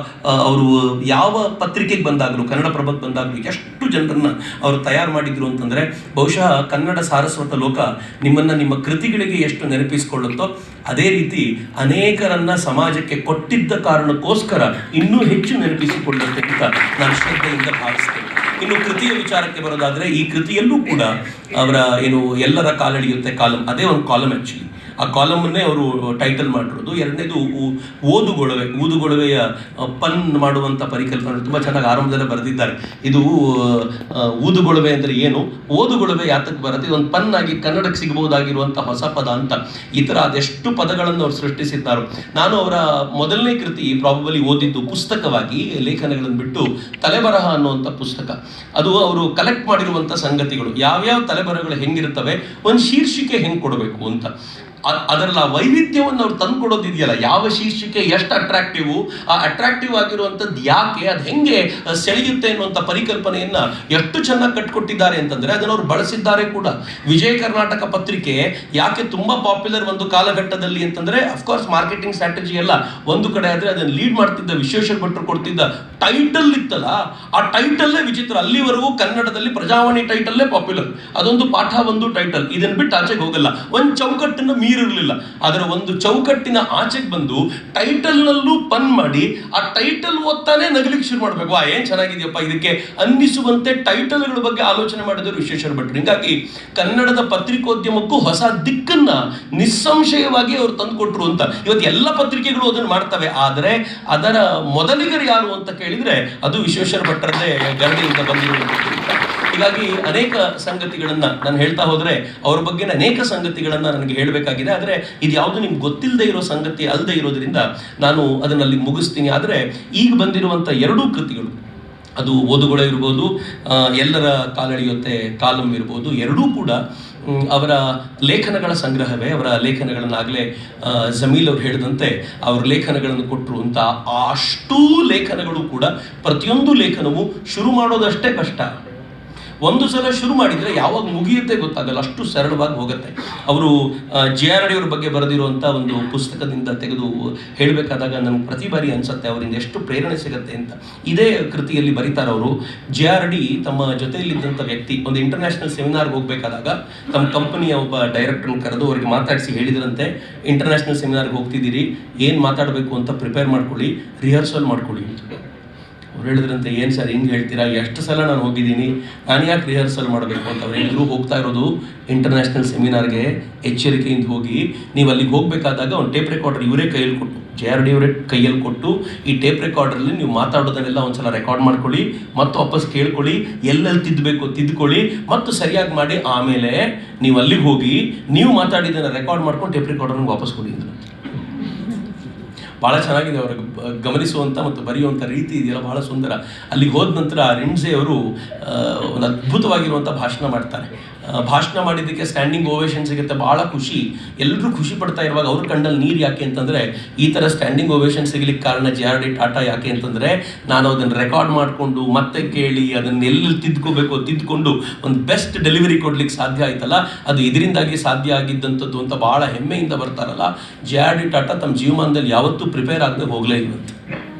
ಅವರು ಯಾವ ಪತ್ರಿಕೆಗೆ ಬಂದಾಗಲೂ, ಕನ್ನಡ ಪ್ರಭಕ್ಕೆ ಬಂದಾಗಲೂ ಎಷ್ಟು ಜನರನ್ನ ಅವರು ತಯಾರು ಮಾಡಿದ್ರು ಅಂತಂದರೆ, ಬಹುಶಃ ಕನ್ನಡ ಸಾರಸ್ವತ ಲೋಕ ನಿಮ್ಮನ್ನು ನಿಮ್ಮ ಕೃತಿಗಳಿಗೆ ಎಷ್ಟು ನೆನಪಿಸಿಕೊಳ್ಳುತ್ತೋ ಅದೇ ರೀತಿ ಅನೇಕರನ್ನ ಸಮಾಜಕ್ಕೆ ಕೊಟ್ಟಿದ್ದ ಕಾರಣಕ್ಕೋಸ್ಕರ ಇನ್ನೂ ಹೆಚ್ಚು ನೆನಪಿಸಿಕೊಳ್ಳುತ್ತೆ ಅಂತ ನಾನು ಶ್ರದ್ಧೆಯಿಂದ ಭಾವಿಸ್ತೇನೆ. ಇನ್ನು ಕೃತಿಯ ವಿಚಾರಕ್ಕೆ ಬರೋದಾದರೆ, ಈ ಕೃತಿಯಲ್ಲೂ ಕೂಡ ಅವರ ಎಲ್ಲರ ಕಾಲಡಿಯುತ್ತೆ ಕಾಲಮ್, ಅದೇ ಒಂದು ಕಾಲಮ್ ಆ್ಯಕ್ಚುಲಿ. ಆ ಕಾಲಮನ್ನೇ ಅವರು ಟೈಟಲ್ ಮಾಡಿರೋದು. ಎರಡನೇದು ಊದುಗೊಳವೆಯ ಪನ್ ಮಾಡುವಂಥ ಪರಿಕಲ್ಪನೆ ತುಂಬ ಚೆನ್ನಾಗಿ ಆರಂಭದಲ್ಲೇ ಬರೆದಿದ್ದಾರೆ. ಇದು ಊದುಗೊಳವೆ ಅಂದರೆ ಏನು, ಓದುಗೊಳವೆ ಯಾತಕ್ಕೆ ಬರುತ್ತೆ, ಇದೊಂದು ಪನ್ ಆಗಿ ಕನ್ನಡಕ್ಕೆ ಸಿಗಬಹುದಾಗಿರುವಂಥ ಹೊಸ ಪದ ಅಂತ. ಈ ಥರ ಅದೆಷ್ಟು ಪದಗಳನ್ನು ಅವರು ಸೃಷ್ಟಿಸಿದ್ದಾರೋ. ನಾನು ಅವರ ಮೊದಲನೇ ಕೃತಿ ಪ್ರಾಬಬಲಿ ಓದಿದ್ದು ಪುಸ್ತಕವಾಗಿ, ಲೇಖನಗಳನ್ನು ಬಿಟ್ಟು ತಲೆಬರಹ ಅನ್ನುವಂಥ ಪುಸ್ತಕ. ಅದು ಅವರು ಕಲೆಕ್ಟ್ ಮಾಡಿರುವಂಥ ಸಂಗತಿಗಳು, ಯಾವ್ಯಾವ ತಲೆಬರಹಗಳು ಹೆಂಗಿರ್ತವೆ, ಒಂದು ಶೀರ್ಷಿಕೆ ಹೆಂಗೆ ಕೊಡಬೇಕು ಅಂತ. ಅದರಲ್ಲಿ ಆ ವೈವಿಧ್ಯವನ್ನು ಅವ್ರು ತಂದು ಕೊಡೋದಿದೆಯಲ್ಲ, ಯಾವ ಶೀರ್ಷಿಕೆ ಎಷ್ಟು ಅಟ್ರಾಕ್ಟಿವ್, ಆ ಅಟ್ರಾಕ್ಟಿವ್ ಆಗಿರುವಂಥದ್ದು ಯಾಕೆ, ಅದು ಹೆಂಗೆ ಸೆಳೆಯುತ್ತೆ ಅನ್ನುವಂಥ ಪರಿಕಲ್ಪನೆಯನ್ನು ಎಷ್ಟು ಚೆನ್ನಾಗಿ ಕಟ್ಕೊಟ್ಟಿದ್ದಾರೆ ಅಂತಂದರೆ ಅದನ್ನು ಅವ್ರು ಬಳಸಿದ್ದಾರೆ ಕೂಡ. ವಿಜಯ ಕರ್ನಾಟಕ ಪತ್ರಿಕೆ ಯಾಕೆ ತುಂಬ ಪಾಪ್ಯುಲರ್ ಒಂದು ಕಾಲಘಟ್ಟದಲ್ಲಿ ಅಂತಂದರೆ, ಅಫ್ಕೋರ್ಸ್ ಮಾರ್ಕೆಟಿಂಗ್ ಸ್ಟ್ರಾಟಜಿ ಎಲ್ಲ ಒಂದು ಕಡೆ ಆದರೆ, ಅದನ್ನು ಲೀಡ್ ಮಾಡ್ತಿದ್ದ ವಿಶ್ವೇಶ್ವರ ಭಟ್ರು ಕೊಡ್ತಿದ್ದ ಟೈಟಲ್ ಇತ್ತಲ್ಲ, ಆ ಟೈಟಲ್ಲೇ ವಿಚಿತ್ರ. ಅಲ್ಲಿವರೆಗೂ ಕನ್ನಡದಲ್ಲಿ ಪ್ರಜಾವಾಣಿ ಟೈಟಲ್ಲೇ ಪಾಪ್ಯುಲರ್, ಅದೊಂದು ಪಾಠ, ಒಂದು ಟೈಟಲ್, ಇದನ್ನು ಬಿಟ್ಟು ಆಚೆಗೆ ಹೋಗಲ್ಲ. ಒಂದು ಚೌಕಟ್ಟನ್ನು ಇರಲಿಲ್ಲ. ಅದರ ಒಂದು ಚೌಕಟ್ಟಿನ ಆಚೆಗೆ ಬಂದು ಟೈಟಲ್ನಲ್ಲೂ ಪನ್ ಮಾಡಿ, ಆ ಟೈಟಲ್ ಓದ್ತಾನೆ ನಗಲಿಕ್ಕೆ ಶುರು ಮಾಡಬೇಕು. ಏನ್ ಚೆನ್ನಾಗಿದೆಯಪ್ಪ ಇದಕ್ಕೆ ಅನ್ನಿಸುವಂತೆ ಟೈಟಲ್ಗಳ ಬಗ್ಗೆ ಆಲೋಚನೆ ಮಾಡಿದರು ವಿಶ್ವೇಶ್ವರ ಭಟ್ರು. ಹೀಗಾಗಿ ಕನ್ನಡದ ಪತ್ರಿಕೋದ್ಯಮಕ್ಕೂ ಹೊಸ ದಿಕ್ಕನ್ನ ನಿಸ್ಸಂಶಯವಾಗಿ ಅವರು ತಂದುಕೊಟ್ರು ಅಂತ. ಇವತ್ತು ಎಲ್ಲ ಪತ್ರಿಕೆಗಳು ಅದನ್ನು ಮಾಡ್ತವೆ, ಆದರೆ ಅದರ ಮೊದಲಿಗರು ಯಾರು ಅಂತ ಕೇಳಿದ್ರೆ ಅದು ವಿಶ್ವೇಶ್ವರ ಭಟ್ರದೇ ಗರಡಿಯಿಂದ ಬಂದಿರುವಂತ. ಹೀಗಾಗಿ ಅನೇಕ ಸಂಗತಿಗಳನ್ನು ನಾನು ಹೇಳ್ತಾ ಹೋದರೆ ಅವ್ರ ಬಗ್ಗೆ ಅನೇಕ ಸಂಗತಿಗಳನ್ನು ನನಗೆ ಹೇಳಬೇಕಾಗಿದೆ. ಆದರೆ ಇದು ಯಾವುದು ನಿಮ್ಗೆ ಗೊತ್ತಿಲ್ಲದೆ ಇರೋ ಸಂಗತಿ ಅಲ್ಲದೆ ಇರೋದ್ರಿಂದ ನಾನು ಅದನ್ನಲ್ಲಿ ಮುಗಿಸ್ತೀನಿ. ಆದರೆ ಈಗ ಬಂದಿರುವಂಥ ಎರಡೂ ಕೃತಿಗಳು, ಅದು ಓದುಗೊಳೆ ಇರ್ಬೋದು, ಎಲ್ಲರ ಕಾಲಡಿಯುತ್ತೆ ಕಾಲಮ್ ಇರ್ಬೋದು, ಎರಡೂ ಕೂಡ ಅವರ ಲೇಖನಗಳ ಸಂಗ್ರಹವೇ. ಅವರ ಲೇಖನಗಳನ್ನಾಗಲೇ ಜಮೀಲ್ ಅವ್ರು ಹೇಳಿದಂತೆ ಅವ್ರ ಲೇಖನಗಳನ್ನು ಕೊಟ್ಟರು ಅಂತ. ಅಷ್ಟೂ ಲೇಖನಗಳು ಕೂಡ ಪ್ರತಿಯೊಂದು ಲೇಖನವು ಶುರು ಮಾಡೋದಷ್ಟೇ ಕಷ್ಟ. ಒಂದು ಸಲ ಶುರು ಮಾಡಿದರೆ ಯಾವಾಗ ಮುಗಿಯುತ್ತೆ ಗೊತ್ತಾಗಲ್ಲ, ಅಷ್ಟು ಸರಳವಾಗಿ ಹೋಗುತ್ತೆ. ಅವರು JRD ಅವ್ರ ಬಗ್ಗೆ ಬರೆದಿರುವಂಥ ಒಂದು ಪುಸ್ತಕದಿಂದ ತೆಗೆದು ಹೇಳಬೇಕಾದಾಗ ನನಗೆ ಪ್ರತಿ ಬಾರಿ ಅನಿಸುತ್ತೆ ಅವರಿಂದ ಎಷ್ಟು ಪ್ರೇರಣೆ ಸಿಗುತ್ತೆ ಅಂತ. ಇದೇ ಕೃತಿಯಲ್ಲಿ ಬರೀತಾರೆ ಅವರು, JRD ತಮ್ಮ ಜೊತೆಯಲ್ಲಿದ್ದಂಥ ವ್ಯಕ್ತಿ ಒಂದು ಇಂಟರ್ನ್ಯಾಷನಲ್ ಸೆಮಿನಾರ್ಗೆ ಹೋಗಬೇಕಾದಾಗ ತಮ್ಮ ಕಂಪನಿಯ ಒಬ್ಬ ಡೈರೆಕ್ಟರ್ನ ಕರೆದು ಅವರಿಗೆ ಮಾತಾಡಿಸಿ ಹೇಳಿದ್ರಂತೆ, ಇಂಟರ್ನ್ಯಾಷನಲ್ ಸೆಮಿನಾರ್ಗೆ ಹೋಗ್ತಿದ್ದೀರಿ, ಏನು ಮಾತಾಡಬೇಕು ಅಂತ ಪ್ರಿಪೇರ್ ಮಾಡ್ಕೊಳ್ಳಿ, ರಿಹರ್ಸಲ್ ಮಾಡ್ಕೊಳ್ಳಿ ಅಂತ. ಅವ್ರು ಹೇಳಿದ್ರಂತೆ, ಏನು ಸರ್ ಹಿಂಗೆ ಹೇಳ್ತೀರಾ, ಎಷ್ಟು ಸಲ ನಾನು ಹೋಗಿದ್ದೀನಿ, ನಾನು ಯಾಕೆ ರಿಹರ್ಸಲ್ ಮಾಡಬೇಕು ಅಂತ. ಅವ್ರು ಹೇಳಿದ್ರು, ಹೋಗ್ತಾ ಇರೋದು ಇಂಟರ್ನ್ಯಾಷನಲ್ ಸೆಮಿನಾರ್ಗೆ, ಎಚ್ಚರಿಕೆಯಿಂದ ಹೋಗಿ. ನೀವು ಅಲ್ಲಿಗೆ ಹೋಗಬೇಕಾದಾಗ ಒಂದು ಟೇಪ್ ರೆಕಾರ್ಡರ್ ಇವರೇ ಕೈಯಲ್ಲಿ ಕೊಟ್ಟು, JRD ಅವರೇ ಕೈಯಲ್ಲಿ ಕೊಟ್ಟು, ಈ ಟೇಪ್ ರೆಕಾರ್ಡರಲ್ಲಿ ನೀವು ಮಾತಾಡೋದನ್ನೆಲ್ಲ ಒಂದ್ಸಲ ರೆಕಾರ್ಡ್ ಮಾಡ್ಕೊಳ್ಳಿ, ಮತ್ತು ವಾಪಸ್ ಕೇಳ್ಕೊಳ್ಳಿ, ಎಲ್ಲೆಲ್ಲಿ ತಿದ್ದಬೇಕು ತಿದ್ದುಕೊಳ್ಳಿ, ಮತ್ತು ಸರಿಯಾಗಿ ಮಾಡಿ, ಆಮೇಲೆ ನೀವು ಅಲ್ಲಿಗೆ ಹೋಗಿ ನೀವು ಮಾತಾಡಿದ್ದನ್ನು ರೆಕಾರ್ಡ್ ಮಾಡ್ಕೊಂಡು ಟೇಪ್ ರೆಕಾರ್ಡರ್ನ ವಾಪಸ್ ಕೊಡಿ ಅಂತ. ಭಾಳ ಚೆನ್ನಾಗಿದೆ ಅವ್ರಿಗೆ ಗಮನಿಸುವಂಥ ಮತ್ತು ಬರೆಯುವಂಥ ರೀತಿ ಇದೆಯಲ್ಲ, ಭಾಳ ಸುಂದರ. ಅಲ್ಲಿಗೆ ಹೋದ ನಂತರ ರಿಮ್ಸೆ ಅವರು ಒಂದು ಅದ್ಭುತವಾಗಿರುವಂಥ ಭಾಷಣ ಮಾಡ್ತಾರೆ. ಭಾಷಣ ಮಾಡಿದ್ದಕ್ಕೆ ಸ್ಟ್ಯಾಂಡಿಂಗ್ ಓವೇಷನ್ ಸಿಗುತ್ತೆ, ಭಾಳ ಖುಷಿ, ಎಲ್ಲರೂ ಖುಷಿ ಪಡ್ತಾ ಇರುವಾಗ ಅವ್ರ ಕಣ್ಣಲ್ಲಿ ನೀರು ಯಾಕೆ ಅಂತಂದರೆ, ಈ ಥರ ಸ್ಟ್ಯಾಂಡಿಂಗ್ ಓವೇಷನ್ ಸಿಗಲಿಕ್ಕೆ ಕಾರಣ JRD ಟಾಟಾ ಯಾಕೆ ಅಂತಂದರೆ, ನಾನು ಅದನ್ನು ರೆಕಾರ್ಡ್ ಮಾಡಿಕೊಂಡು ಮತ್ತೆ ಕೇಳಿ ಅದನ್ನು ಎಲ್ಲಿ ತಿದ್ಕೋಬೇಕು ತಿದ್ದುಕೊಂಡು ಒಂದು ಬೆಸ್ಟ್ ಡೆಲಿವರಿ ಕೊಡ್ಲಿಕ್ಕೆ ಸಾಧ್ಯ ಆಯ್ತಲ್ಲ, ಅದು ಇದರಿಂದಾಗಿ ಸಾಧ್ಯ ಆಗಿದ್ದಂಥದ್ದು ಅಂತ ಭಾಳ ಹೆಮ್ಮೆಯಿಂದ ಬರ್ತಾರಲ್ಲ. JRD ಟಾಟಾ ತಮ್ಮ ಜೀವಮಾನದಲ್ಲಿ ಯಾವತ್ತೂ ಪ್ರಿಪೇರ್ ಆಗದೆ ಹೋಗಲೇ ಇರುತ್ತೆ.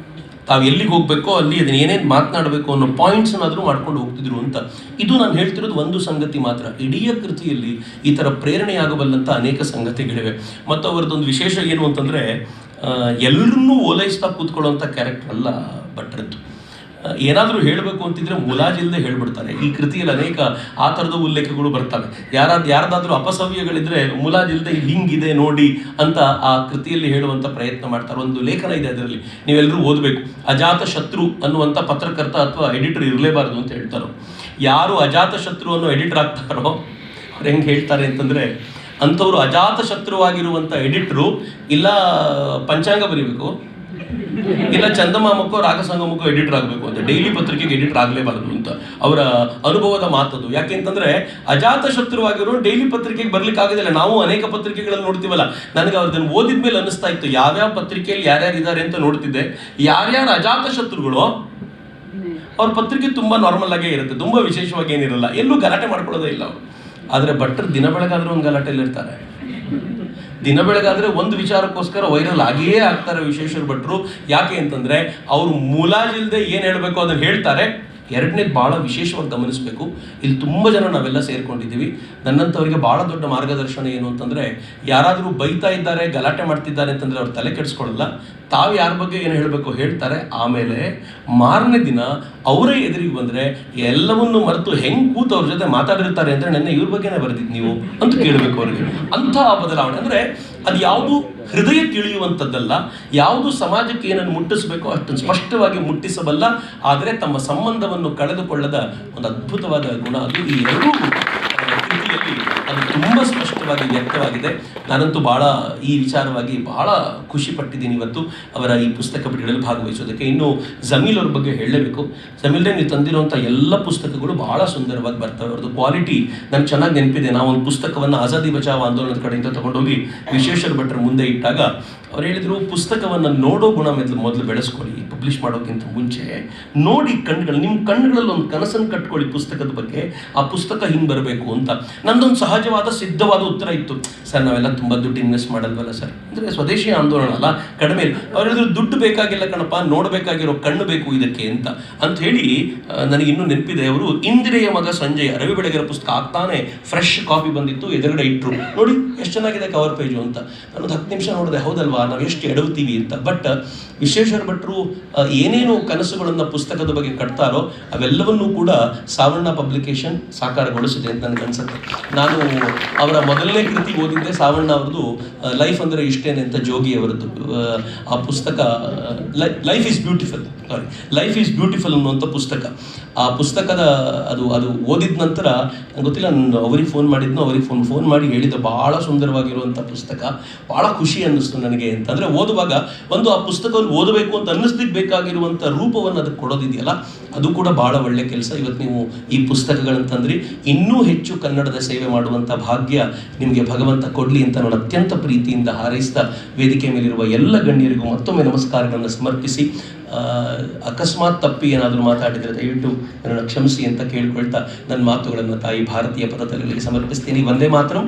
ತಾವು ಎಲ್ಲಿಗೆ ಹೋಗಬೇಕೋ ಅಲ್ಲಿ ಅದನ್ನು ಏನೇನು ಮಾತನಾಡಬೇಕು ಅನ್ನೋ ಪಾಯಿಂಟ್ಸನ್ನಾದರೂ ಮಾಡ್ಕೊಂಡು ಹೋಗ್ತಿದ್ರು ಅಂತ. ಇದು ನಾನು ಹೇಳ್ತಿರೋದು ಒಂದು ಸಂಗತಿ ಮಾತ್ರ. ಇಡೀ ಕೃತಿಯಲ್ಲಿ ಈ ಥರ ಪ್ರೇರಣೆಯಾಗಬಲ್ಲಂಥ ಅನೇಕ ಸಂಗತಿಗಳಿವೆ. ಮತ್ತು ಅವರದ್ದೊಂದು ವಿಶೇಷ ಏನು ಅಂತಂದರೆ, ಎಲ್ಲರನ್ನೂ ಓಲೈಸ್ತಾ ಕೂತ್ಕೊಳ್ಳೋಂಥ ಕ್ಯಾರೆಕ್ಟರ್ ಅಲ್ಲ ಭಟ್ರದ್ದು. ಏನಾದರೂ ಹೇಳಬೇಕು ಅಂತಿದ್ರೆ ಮುಲಾಜಿಲ್ಲದೆ ಹೇಳ್ಬಿಡ್ತಾರೆ. ಈ ಕೃತಿಯಲ್ಲಿ ಅನೇಕ ಆ ಥರದ ಉಲ್ಲೇಖಗಳು ಬರ್ತವೆ. ಯಾರ್ದಾದ್ರೂ ಅಪಸವ್ಯಗಳಿದ್ರೆ ಮುಲಾಜಿಲ್ಲದೆ ಹಿಂಗಿದೆ ನೋಡಿ ಅಂತ ಆ ಕೃತಿಯಲ್ಲಿ ಹೇಳುವಂಥ ಪ್ರಯತ್ನ ಮಾಡ್ತಾರೆ. ಒಂದು ಲೇಖನ ಇದೆ, ಅದರಲ್ಲಿ ನೀವೆಲ್ಲರೂ ಓದಬೇಕು. ಅಜಾತ ಶತ್ರು ಅನ್ನುವಂಥ ಪತ್ರಕರ್ತ ಅಥವಾ ಎಡಿಟರ್ ಇರಲೇಬಾರದು ಅಂತ ಹೇಳ್ತಾರೆ. ಯಾರು ಅಜಾತ ಶತ್ರು ಅನ್ನೋ ಎಡಿಟರ್ ಆಗ್ತಾರೋ ಅವ್ರು ಹೆಂಗೆ ಹೇಳ್ತಾರೆ ಅಂತಂದರೆ, ಅಂಥವ್ರು ಅಜಾತ ಶತ್ರುವಾಗಿರುವಂಥ ಎಡಿಟ್ರು ಇಲ್ಲ ಪಂಚಾಂಗ ಬರೀಬೇಕು, ಇಲ್ಲ ಚಂದಮಾಮಕ್ಕೋ ರಾಗಸಂಗಮಕ್ಕೋ ಎಡಿಟರ್ ಆಗಬೇಕು ಅಂತ. ಡೈಲಿ ಪತ್ರಿಕೆಗೆ ಎಡಿಟರ್ ಆಗಲೇಬಾರದು ಅಂತ ಅವರ ಅನುಭವದ ಮಾತದು. ಯಾಕೆಂತಂದ್ರೆ ಅಜಾತ ಶತ್ರುವಾಗಿರೋ ಡೈಲಿ ಪತ್ರಿಕೆಗೆ ಬರ್ಲಿಕ್ಕೆ ಆಗೋದಿಲ್ಲ. ನಾವು ಅನೇಕ ಪತ್ರಿಕೆಗಳಲ್ಲಿ ನೋಡ್ತೀವಲ್ಲ, ನನಗೆ ಅವ್ರದನ್ನು ಓದಿದ ಮೇಲೆ ಅನ್ನಿಸ್ತಾ ಇತ್ತು, ಯಾವ್ಯಾವ ಪತ್ರಿಕೆಯಲ್ಲಿ ಯಾರ್ಯಾರು ಇದ್ದಾರೆ ಅಂತ ನೋಡ್ತಿದ್ದೆ. ಯಾರ್ಯಾರು ಅಜಾತ ಶತ್ರುಗಳು ಅವ್ರ ಪತ್ರಿಕೆ ತುಂಬಾ ನಾರ್ಮಲ್ ಆಗೇ ಇರುತ್ತೆ, ತುಂಬಾ ವಿಶೇಷವಾಗಿ ಏನಿರಲ್ಲ, ಎಲ್ಲೂ ಗಲಾಟೆ ಮಾಡ್ಕೊಳ್ಳೋದೇ ಇಲ್ಲ ಅವರು. ಆದರೆ ಭಟ್ರು ದಿನ ಬೆಳಗಾದ್ರೆ ಒಂದು ಗಲಾಟೆಯಲ್ಲಿ ಇರ್ತಾರೆ. ದಿನ ಬೆಳಗಾದ್ರೆ ಒಂದು ವಿಚಾರಕ್ಕೋಸ್ಕರ ವೈರಲ್ ಆಗಿಯೇ ಆಗ್ತಾರೆ ವಿಶ್ವೇಶ್ವರ ಭಟ್ರು. ಯಾಕೆ ಅಂತಂದ್ರೆ ಅವರು ಮುಲಾಜಿಲ್ಲದೆ ಏನು ಹೇಳಬೇಕು ಅದನ್ನು ಹೇಳ್ತಾರೆ. ಎರಡನೇದು ಭಾಳ ವಿಶೇಷವಾಗಿ ಗಮನಿಸಬೇಕು, ಇಲ್ಲಿ ತುಂಬ ಜನ ನಾವೆಲ್ಲ ಸೇರ್ಕೊಂಡಿದ್ದೀವಿ. ನನ್ನಂಥವರಿಗೆ ಭಾಳ ದೊಡ್ಡ ಮಾರ್ಗದರ್ಶನ ಏನು ಅಂತಂದರೆ, ಯಾರಾದರೂ ಬೈತಾ ಇದ್ದಾರೆ, ಗಲಾಟೆ ಮಾಡ್ತಿದ್ದಾರೆ ಅಂತಂದರೆ ಅವ್ರು ತಲೆ ಕೆಡಿಸ್ಕೊಳ್ಳಲ್ಲ. ತಾವು ಯಾರ ಬಗ್ಗೆ ಏನು ಹೇಳಬೇಕು ಹೇಳ್ತಾರೆ. ಆಮೇಲೆ ಮಾರನೇ ದಿನ ಅವರೇ ಎದುರಿಗೆ ಬಂದರೆ ಎಲ್ಲವನ್ನೂ ಮರೆತು ಹೆಂಗೆ ಕೂತು ಅವ್ರ ಜೊತೆ ಮಾತಾಡಿರ್ತಾರೆ ಅಂದರೆ, ನೆನ್ನೆ ಇವ್ರ ಬಗ್ಗೆನೇ ಬರೆದಿದ್ದು ನೀವು ಅಂತ ಕೇಳಬೇಕು ಅವರಿಗೆ. ಅಂಥ ಬದಲಾವಣೆ ಅಂದರೆ ಅದು ಯಾವುದು ಹೃದಯ ತಿಳಿಯುವಂಥದ್ದಲ್ಲ, ಯಾವುದು ಸಮಾಜಕ್ಕೆ ಏನನ್ನು ಮುಟ್ಟಿಸಬೇಕೋ ಅಷ್ಟನ್ನು ಸ್ಪಷ್ಟವಾಗಿ ಮುಟ್ಟಿಸಬಲ್ಲ, ಆದರೆ ತಮ್ಮ ಸಂಬಂಧವನ್ನು ಕಳೆದುಕೊಳ್ಳದ ಒಂದು ಅದ್ಭುತವಾದ ಗುಣ ಅದು. ಈ ಎರಡೂ ಕೃತಿಯಲ್ಲಿ ಅದು ತುಂಬ ಸ್ಪಷ್ಟವಾಗಿ ವ್ಯಕ್ತವಾಗಿದೆ. ನಾನಂತೂ ಭಾಳ ಈ ವಿಚಾರವಾಗಿ ಬಹಳ ಖುಷಿ ಪಟ್ಟಿದ್ದೀನಿ ಇವತ್ತು ಅವರ ಈ ಪುಸ್ತಕ ಬಿಡುಗಡೆಯಲ್ಲಿ ಭಾಗವಹಿಸೋದಕ್ಕೆ. ಇನ್ನು ಜಮೀಲ್ ಅವ್ರ ಬಗ್ಗೆ ಹೇಳಲೇಬೇಕು. ಜಮೀಲ್ರೆ ನೀವು ತಂದಿರುವಂಥ ಎಲ್ಲ ಪುಸ್ತಕಗಳು ಬಹಳ ಸುಂದರವಾಗಿ ಬರ್ತವೆ. ಅವ್ರದ್ದು ಕ್ವಾಲಿಟಿ ನನಗೆ ಚೆನ್ನಾಗಿ ನೆನಪಿದೆ. ನಾವು ಒಂದು ಪುಸ್ತಕವನ್ನು ಆಜಾದಿ ಬಚಾವ್ ಆಂದೋಲನದ ಕಡೆಯಿಂದ ತಗೊಂಡೋಗಿ ವಿಶ್ವೇಶ್ವರ ಭಟ್ರ ಮುಂದೆ ಇಟ್ಟಾಗ ಅವ್ರು ಹೇಳಿದರು, ಪುಸ್ತಕವನ್ನು ನೋಡೋ ಗುಣ ಮೊದಲು ಬೆಳೆಸ್ಕೊಳ್ಳಿ, ಪಬ್ಲಿಷ್ ಮಾಡೋಕ್ಕಿಂತ ಮುಂಚೆ ನೋಡಿ ಕಣ್ಣುಗಳು, ನಿಮ್ಮ ಕಣ್ಣುಗಳಲ್ಲಿ ಒಂದು ಕನಸನ್ನು ಕಟ್ಕೊಳ್ಳಿ ಪುಸ್ತಕದ ಬಗ್ಗೆ, ಆ ಪುಸ್ತಕ ಹಿಂಗೆ ಬರಬೇಕು ಅಂತ. ನಂದೊಂದು ಸಹಜವಾದ ಸಿದ್ಧವಾದ ಉತ್ತರ ಇತ್ತು, ಸರ್ ನಾವೆಲ್ಲ ತುಂಬ ದುಡ್ಡು ಇನ್ವೆಸ್ಟ್ ಮಾಡಲ್ವಲ್ಲ ಸರ್, ಅಂದರೆ ಸ್ವದೇಶಿ ಆಂದೋಲನ ಅಲ್ಲ, ಕಡಿಮೆ. ಅವ್ರು ಹೇಳಿದ್ರು, ದುಡ್ಡು ಬೇಕಾಗಿಲ್ಲ ಕಣಪ್ಪ, ನೋಡಬೇಕಾಗಿರೋ ಕಣ್ಣು ಬೇಕು ಇದಕ್ಕೆ ಅಂತ ಹೇಳಿ ನನಗೆ ಇನ್ನೂ ನೆನಪಿದೆ. ಅವರು ಇಂದಿರೆಯ ಮಗ ಸಂಜಯ್ ರವಿ ಬೆಳಗೆರೆ ಪುಸ್ತಕ ಆಗ್ತಾನೆ ಫ್ರೆಶ್ ಕಾಪಿ ಬಂದಿತ್ತು, ಎದುರುಗಡೆ ಇಟ್ಟರು, ನೋಡಿ ಎಷ್ಟು ಚೆನ್ನಾಗಿದೆ ಕವರ್ ಪೇಜು ಅಂತ. ನಾನು 10 ನಿಮಿಷ ನೋಡಿದೆ, ಹೌದಲ್ವಾ ನಾವು ಎಷ್ಟು ಎಡವ್ತೀವಿ ಅಂತ. ಬಟ್ ವಿಶ್ವೇಶ್ವರ ಭಟ್ರು ಏನೇನು ಕನಸುಗಳನ್ನು ಪುಸ್ತಕದ ಬಗ್ಗೆ ಕಟ್ತಾರೋ ಅವೆಲ್ಲವನ್ನೂ ಕೂಡ ಸಾವರ್ಣ ಪಬ್ಲಿಕೇಶನ್ ಸಾಕಾರಗೊಳಿಸಿದೆ ಅಂತ ನನಗೆ ಅನ್ಸುತ್ತೆ. ನಾನು ಅವರ ಮೊದಲನೇ ಕೃತಿ ಓದಿದ್ದೆ ಸಾವರ್ಣ ಅವ್ರದ್ದು ಲೈಫ್ ಅಂದರೆ ಇಷ್ಟೇನೆ ಅಂತ, ಜೋಗಿ ಅವರದ್ದು ಆ ಪುಸ್ತಕ. ಲೈಫ್ ಈಸ್ ಬ್ಯೂಟಿಫುಲ್ ಅನ್ನುವಂಥ ಪುಸ್ತಕ. ಆ ಪುಸ್ತಕದ ಅದು ಓದಿದ ನಂತರ ಗೊತ್ತಿಲ್ಲ, ನಾನು ಅವ್ರಿಗೆ ಫೋನ್ ಮಾಡಿದ್ನೋ, ಅವ್ರಿಗೆ ಫೋನ್ ಮಾಡಿ ಹೇಳಿದ್ದೆ, ಭಾಳ ಸುಂದರವಾಗಿರುವಂಥ ಪುಸ್ತಕ, ಭಾಳ ಖುಷಿ ಅನ್ನಿಸ್ತು ನನಗೆ ಅಂತಂದರೆ ಓದುವಾಗ. ಒಂದು ಆ ಪುಸ್ತಕವನ್ನು ಓದಬೇಕು ಅಂತ ಅನ್ನಿಸ್ಲಿಕ್ಕೆ ಬೇಕಾಗಿರುವಂಥ ರೂಪವನ್ನು ಅದಕ್ಕೆ ಕೊಡೋದಿದೆಯಲ್ಲ, ಅದು ಕೂಡ ಭಾಳ ಒಳ್ಳೆ ಕೆಲಸ. ಇವತ್ತು ನೀವು ಈ ಪುಸ್ತಕಗಳಂತಂದ್ರಿ, ಇನ್ನೂ ಹೆಚ್ಚು ಕನ್ನಡದ ಸೇವೆ ಮಾಡುವಂಥ ಭಾಗ್ಯ ನಿಮಗೆ ಭಗವಂತ ಕೊಡಲಿ ಅಂತ ನಾನು ಅತ್ಯಂತ ಪ್ರೀತಿಯಿಂದ ಹಾರೈಸ್ತಾ, ವೇದಿಕೆ ಮೇಲಿರುವ ಎಲ್ಲ ಗಣ್ಯರಿಗೂ ಮತ್ತೊಮ್ಮೆ ನಮಸ್ಕಾರಗಳನ್ನು ಸಮರ್ಪಿಸಿ, ಅಕಸ್ಮಾತ್ ತಪ್ಪಿ ಏನಾದರೂ ಮಾತಾಡಿದರೆ ದಯವಿಟ್ಟು ನನ್ನನ್ನು ಕ್ಷಮಿಸಿ ಅಂತ ಕೇಳ್ಕೊಳ್ತಾ ನನ್ನ ಮಾತುಗಳನ್ನು ತಾಯಿ ಭಾರತೀಯ ಪದತಲೆಗಳಿಗೆ ಸಮರ್ಪಿಸ್ತೀನಿ. ವಂದೇ ಮಾತರಂ.